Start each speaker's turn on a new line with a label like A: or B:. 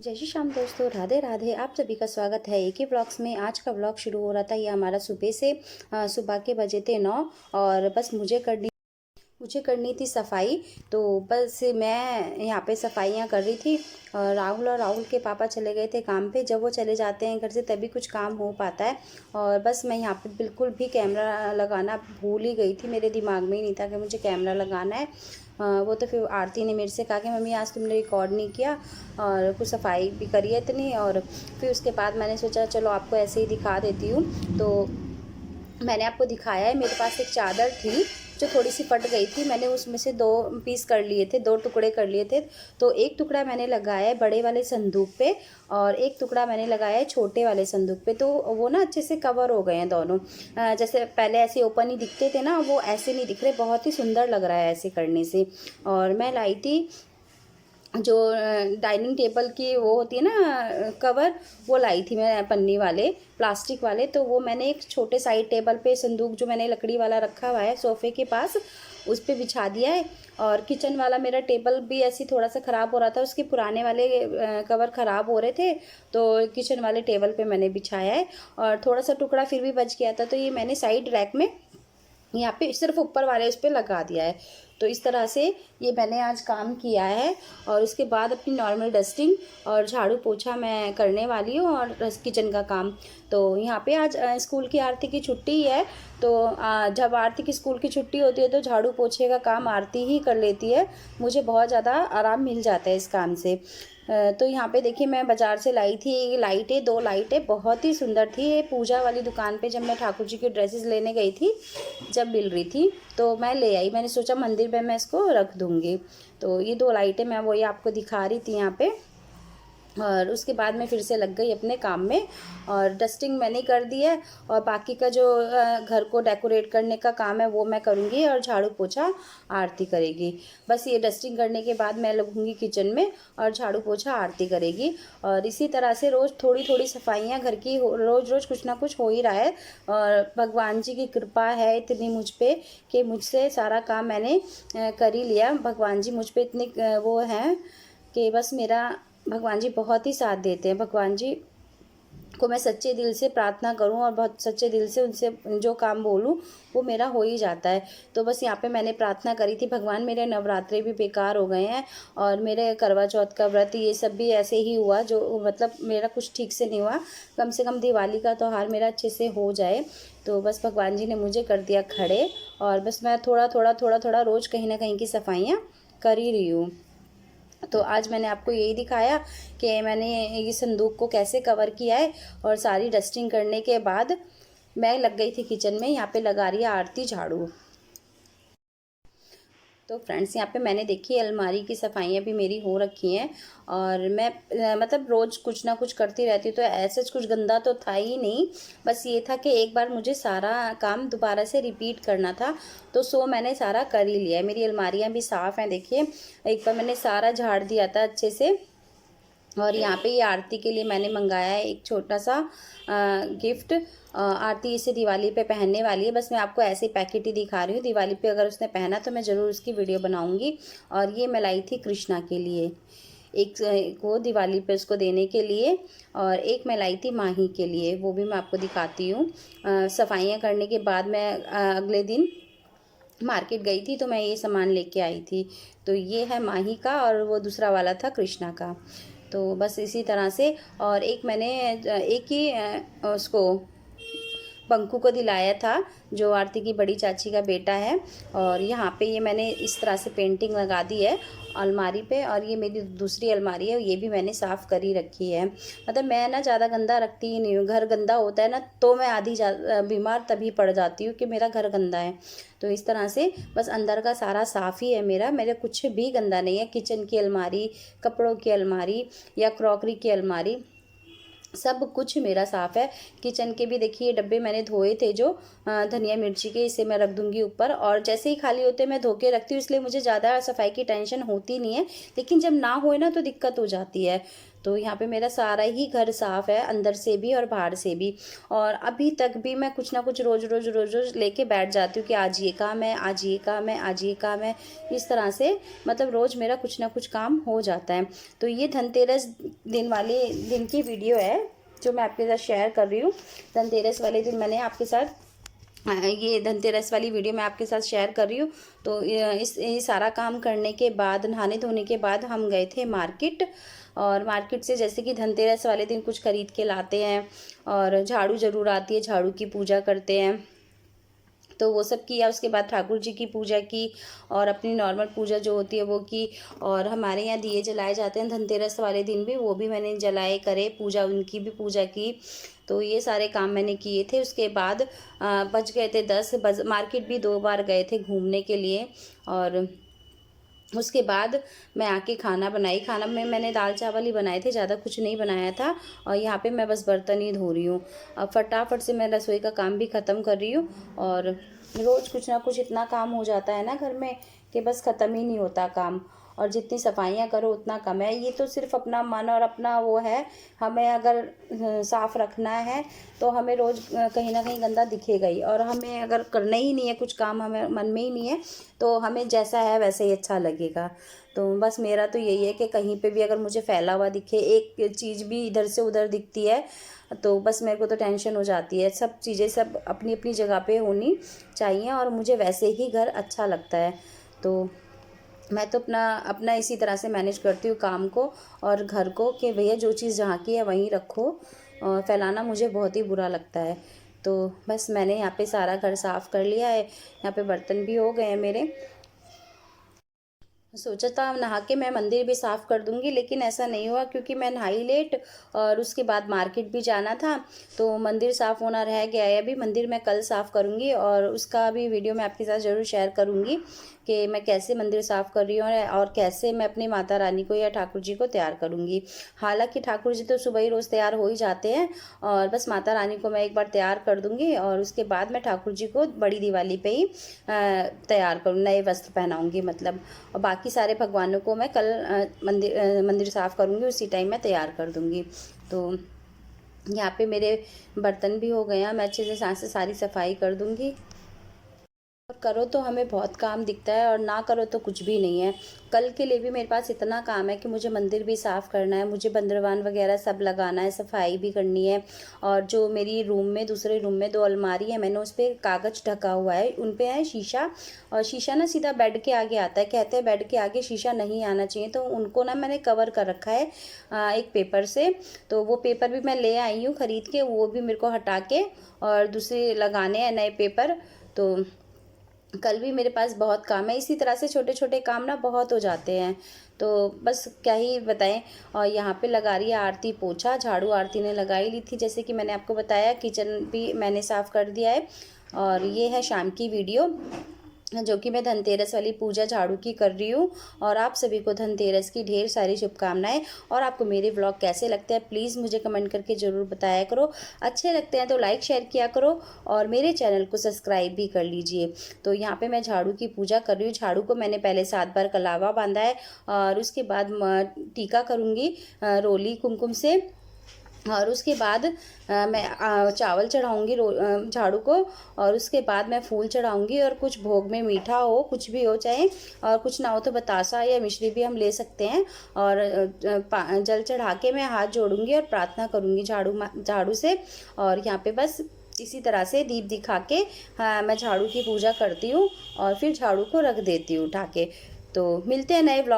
A: जय श्री श्याम दोस्तों, राधे राधे। आप सभी का स्वागत है एक ही व्लॉग्स में। आज का व्लॉग शुरू हो रहा था ये हमारा सुबह से। सुबह के बजे थे 9 और बस मुझे करनी थी सफाई। तो बस मैं यहाँ पे सफाइयाँ कर रही थी। राहुल और राहुल के पापा चले गए थे काम पे। जब वो चले जाते हैं घर से तभी कुछ काम हो पाता है। और बस मैं यहाँ पे बिल्कुल भी कैमरा लगाना भूल ही गई थी। मेरे दिमाग में ही नहीं था कि मुझे कैमरा लगाना है। वो तो फिर आरती ने मेरे से कहा कि मम्मी आज तुमने रिकॉर्ड नहीं किया और कुछ सफाई भी करी है इतनी। और फिर उसके बाद मैंने सोचा चलो आपको ऐसे ही दिखा देती हूँ। तो मैंने आपको दिखाया है, मेरे पास एक चादर थी जो थोड़ी सी फट गई थी। मैंने उसमें से 2 पीस कर लिए थे, 2 टुकड़े कर लिए थे। तो एक टुकड़ा मैंने लगाया है बड़े वाले संदूक पे और एक टुकड़ा मैंने लगाया है छोटे वाले संदूक पे। तो वो ना अच्छे से कवर हो गए हैं दोनों। जैसे पहले ऐसे ओपन ही दिखते थे ना, वो ऐसे नहीं दिख रहे। बहुत ही सुंदर लग रहा है ऐसे करने से। और मैं लाई थी जो डाइनिंग टेबल की वो होती है ना कवर, वो लाई थी मैं पन्नी वाले, प्लास्टिक वाले। तो वो मैंने एक छोटे साइड टेबल पे संदूक जो मैंने लकड़ी वाला रखा हुआ है सोफ़े के पास, उस पे बिछा दिया है। और किचन वाला मेरा टेबल भी ऐसे थोड़ा सा ख़राब हो रहा था, उसके पुराने वाले कवर ख़राब हो रहे थे। तो किचन वाले टेबल पे मैंने बिछाया है और थोड़ा सा टुकड़ा फिर भी बच गया था, तो ये मैंने साइड रैक में यहाँ पे सिर्फ ऊपर वाले उस पर लगा दिया है। तो इस तरह से ये मैंने आज काम किया है। और उसके बाद अपनी नॉर्मल डस्टिंग और झाड़ू पोछा मैं करने वाली हूँ और किचन का काम। तो यहाँ पे आज स्कूल की आरती की छुट्टी है। तो जब आरती की स्कूल की छुट्टी होती है तो झाड़ू पोछे का काम आरती ही कर लेती है। मुझे बहुत ज़्यादा आराम मिल जाता है इस काम से। तो यहाँ पे देखिए मैं बाज़ार से लाई थी ये लाइटें, 2 लाइटें बहुत ही सुंदर थी। ये पूजा वाली दुकान पे जब मैं ठाकुर जी की ड्रेसेस लेने गई थी, जब मिल रही थी तो मैं ले आई। मैंने सोचा मंदिर में मैं इसको रख दूँगी। तो ये 2 लाइटें मैं वही आपको दिखा रही थी यहाँ पे। और उसके बाद मैं फिर से लग गई अपने काम में और डस्टिंग मैंने कर दी है। और बाकी का जो घर को डेकोरेट करने का काम है वो मैं करूँगी और झाड़ू पोछा आरती करेगी। बस ये डस्टिंग करने के बाद मैं लगूँगी किचन में और झाड़ू पोछा आरती करेगी। और इसी तरह से रोज़ थोड़ी थोड़ी सफाइयाँ घर की रोज़ रोज़ कुछ ना कुछ हो ही रहा है। और भगवान जी की कृपा है इतनी मुझ पर कि मुझसे सारा काम मैंने कर ही लिया। भगवान जी मुझ पर इतने वो हैं कि बस मेरा भगवान जी बहुत ही साथ देते हैं। भगवान जी को मैं सच्चे दिल से प्रार्थना करूं और बहुत सच्चे दिल से उनसे जो काम बोलूं वो मेरा हो ही जाता है। तो बस यहाँ पे मैंने प्रार्थना करी थी, भगवान मेरे नवरात्रे भी बेकार हो गए हैं और मेरे करवा चौथ का व्रत ये सब भी ऐसे ही हुआ, जो मतलब मेरा कुछ ठीक से नहीं हुआ। कम से कम दिवाली का त्यौहार मेरा अच्छे से हो जाए। तो बस भगवान जी ने मुझे कर दिया खड़े और बस मैं थोड़ा रोज़ कहीं ना कहीं की सफाइयाँ कर ही रही हूँ। तो आज मैंने आपको यही दिखाया कि मैंने ये संदूक को कैसे कवर किया है। और सारी डस्टिंग करने के बाद मैं लग गई थी किचन में। यहाँ पे लगा रही है आरती झाड़ू। तो फ्रेंड्स यहाँ पे मैंने देखी अलमारी की सफाइयाँ भी मेरी हो रखी हैं। और मैं मतलब रोज़ कुछ ना कुछ करती रहती हूँ, तो ऐसे कुछ गंदा तो था ही नहीं। बस ये था कि एक बार मुझे सारा काम दोबारा से रिपीट करना था, तो सो मैंने सारा कर ही लिया है। मेरी अलमारियाँ भी साफ़ हैं, देखिए एक बार मैंने सारा झाड़ दिया था अच्छे से। और यहाँ पे ये आरती के लिए मैंने मंगाया है एक छोटा सा गिफ्ट। आरती इसे दिवाली पे पहनने वाली है। बस मैं आपको ऐसे पैकेट ही दिखा रही हूँ। दिवाली पे अगर उसने पहना तो मैं ज़रूर उसकी वीडियो बनाऊँगी। और ये मैं लाई थी कृष्णा के लिए, एक वो दिवाली पे उसको देने के लिए। और एक मैं लाई थी माही के लिए, वो भी मैं आपको दिखाती हूँ। सफाइयाँ करने के बाद मैं अगले दिन मार्केट गई थी तो मैं ये सामान लेके आई थी। तो ये है माही का और वो दूसरा वाला था कृष्णा का। तो बस इसी तरह से। और एक मैंने एक ही उसको पंकु को दिलाया था, जो आरती की बड़ी चाची का बेटा है। और यहाँ पे ये मैंने इस तरह से पेंटिंग लगा दी है अलमारी पे। और ये मेरी दूसरी अलमारी है, ये भी मैंने साफ़ कर ही रखी है। मतलब मैं ना ज़्यादा गंदा रखती ही नहीं हूँ। घर गंदा होता है ना तो मैं आधी बीमार तभी पड़ जाती हूँ कि मेरा घर गंदा है। तो इस तरह से बस अंदर का सारा साफ़ ही है मेरा। मेरे कुछ भी गंदा नहीं है। किचन की अलमारी, कपड़ों की अलमारी या क्रॉकरी की अलमारी, सब कुछ मेरा साफ़ है। किचन के भी देखिए डब्बे मैंने धोए थे जो धनिया मिर्ची के, इसे मैं रख दूँगी ऊपर, और जैसे ही खाली होते मैं धो के रखती हूँ, इसलिए मुझे ज़्यादा सफाई की टेंशन होती नहीं है। लेकिन जब ना होए ना तो दिक्कत हो जाती है। तो यहाँ पे मेरा सारा ही घर साफ़ है, अंदर से भी और बाहर से भी। और अभी तक भी मैं कुछ ना कुछ रोज़ लेके बैठ जाती हूँ कि आज ये काम है, आज ये काम है, आज ये काम है। इस तरह से मतलब रोज़ मेरा कुछ ना कुछ काम हो जाता है। तो ये धनतेरस दिन की वीडियो है जो मैं आपके साथ शेयर कर रही हूँ। धनतेरस वाले दिन मैंने आपके साथ ये धनतेरस वाली वीडियो मैं आपके साथ शेयर कर रही हूँ। तो ये सारा काम करने के बाद, नहाने धोने के बाद हम गए थे मार्केट। और मार्केट से जैसे कि धनतेरस वाले दिन कुछ खरीद के लाते हैं, और झाड़ू ज़रूर आती है, झाड़ू की पूजा करते हैं। तो वो सब किया, उसके बाद ठाकुर जी की पूजा की, और अपनी नॉर्मल पूजा जो होती है वो की। और हमारे यहाँ दिए जलाए जाते हैं धनतेरस वाले दिन भी, वो भी मैंने जलाए, करे पूजा, उनकी भी पूजा की। तो ये सारे काम मैंने किए थे। उसके बाद बज गए थे 10 मार्केट भी 2 बार गए थे घूमने के लिए। और उसके बाद मैं आके खाना बनाई। खाना में मैंने दाल चावल ही बनाए थे, ज़्यादा कुछ नहीं बनाया था। और यहाँ पे मैं बस बर्तन ही धो रही हूँ। अब फटाफट से मैं रसोई का काम भी ख़त्म कर रही हूँ। और रोज़ कुछ ना कुछ इतना काम हो जाता है ना घर में कि बस ख़त्म ही नहीं होता काम। और जितनी सफाइयाँ करो उतना कम है। ये तो सिर्फ अपना मन और अपना वो है। हमें अगर साफ़ रखना है तो हमें रोज़ कहीं ना कहीं गंदा दिखेगा ही। और हमें अगर करना ही नहीं है कुछ काम, हमें मन में ही नहीं है, तो हमें जैसा है वैसे ही अच्छा लगेगा। तो बस मेरा तो यही है कि कहीं पे भी अगर मुझे फैला हुआ दिखे, एक चीज़ भी इधर से उधर दिखती है, तो बस मेरे को तो टेंशन हो जाती है। सब चीज़ें सब अपनी अपनी जगह पे होनी चाहिए, और मुझे वैसे ही घर अच्छा लगता है। तो मैं तो अपना अपना इसी तरह से मैनेज करती हूँ काम को और घर को, कि भैया जो चीज़ जहाँ की है वहीं रखो। फैलाना मुझे बहुत ही बुरा लगता है। तो बस मैंने यहाँ पे सारा घर साफ़ कर लिया है। यहाँ पे बर्तन भी हो गए हैं मेरे। सोचा था नहा के मैं मंदिर भी साफ़ कर दूंगी, लेकिन ऐसा नहीं हुआ क्योंकि मैं नहाई लेट, और उसके बाद मार्केट भी जाना था, तो मंदिर साफ़ होना रह गया है। अभी मंदिर मैं कल साफ़ करूंगी, और उसका भी वीडियो मैं आपके साथ ज़रूर शेयर करूंगी कि मैं कैसे मंदिर साफ़ कर रही हूँ, और कैसे मैं अपनी माता रानी को या ठाकुर जी को तैयार करूँगी। हालांकि ठाकुर जी तो सुबह ही रोज़ तैयार हो ही जाते हैं, और बस माता रानी को मैं एक बार तैयार कर दूँगी, और उसके बाद मैं ठाकुर जी को बड़ी दिवाली पे ही तैयार करूँ, नए वस्त्र पहनाऊँगी मतलब। और बाकी सारे भगवानों को मैं कल मंदिर साफ़ करूँगी, उसी टाइम मैं तैयार कर दूँगी। तो यहाँ पे मेरे बर्तन भी हो गए हैं, मैं अच्छे से सारी सफाई कर दूँगी। और करो तो हमें बहुत काम दिखता है, और ना करो तो कुछ भी नहीं है। कल के लिए भी मेरे पास इतना काम है कि मुझे मंदिर भी साफ़ करना है, मुझे बंदरवान वगैरह सब लगाना है, सफाई भी करनी है। और जो मेरी रूम में, दूसरे रूम में 2 अलमारी है, मैंने उस पर कागज़ ढका हुआ है, उन पे है शीशा। और शीशा ना सीधा बेड के आगे आता है, कहते हैं बेड के आगे शीशा नहीं आना चाहिए, तो उनको ना मैंने कवर कर रखा है एक पेपर से। तो वो पेपर भी मैं ले आई हूँ ख़रीद के, वो भी मेरे को हटा के और दूसरे लगाने हैं नए पेपर। तो कल भी मेरे पास बहुत काम है। इसी तरह से छोटे छोटे काम ना बहुत हो जाते हैं, तो बस क्या ही बताएं। और यहाँ पे लगा रही है आरती पोछा, झाड़ू आरती ने लगाई ली थी, जैसे कि मैंने आपको बताया। किचन भी मैंने साफ़ कर दिया है। और ये है शाम की वीडियो, जो कि मैं धनतेरस वाली पूजा झाड़ू की कर रही हूँ। और आप सभी को धनतेरस की ढेर सारी शुभकामनाएं। और आपको मेरे ब्लॉग कैसे लगते हैं प्लीज़ मुझे कमेंट करके ज़रूर बताया करो। अच्छे लगते हैं तो लाइक शेयर किया करो, और मेरे चैनल को सब्सक्राइब भी कर लीजिए। तो यहाँ पे मैं झाड़ू की पूजा कर रही हूँ। झाड़ू को मैंने पहले 7 बार कलावा बांधा है, और उसके बाद टीका करूँगी रोली कुमकुम से। और उसके बाद मैं चावल चढ़ाऊँगी झाड़ू को, और उसके बाद मैं फूल चढ़ाऊँगी। और कुछ भोग में मीठा हो, कुछ भी हो चाहे, और कुछ ना हो तो बतासा या मिश्री भी हम ले सकते हैं। और जल चढ़ा के मैं हाथ जोड़ूंगी और प्रार्थना करूँगी झाड़ू से। और यहाँ पे बस इसी तरह से दीप दिखा के मैं झाड़ू की पूजा करती हूँ, और फिर झाड़ू को रख देती हूँ उठा के। तो मिलते हैं नए ब्लॉग।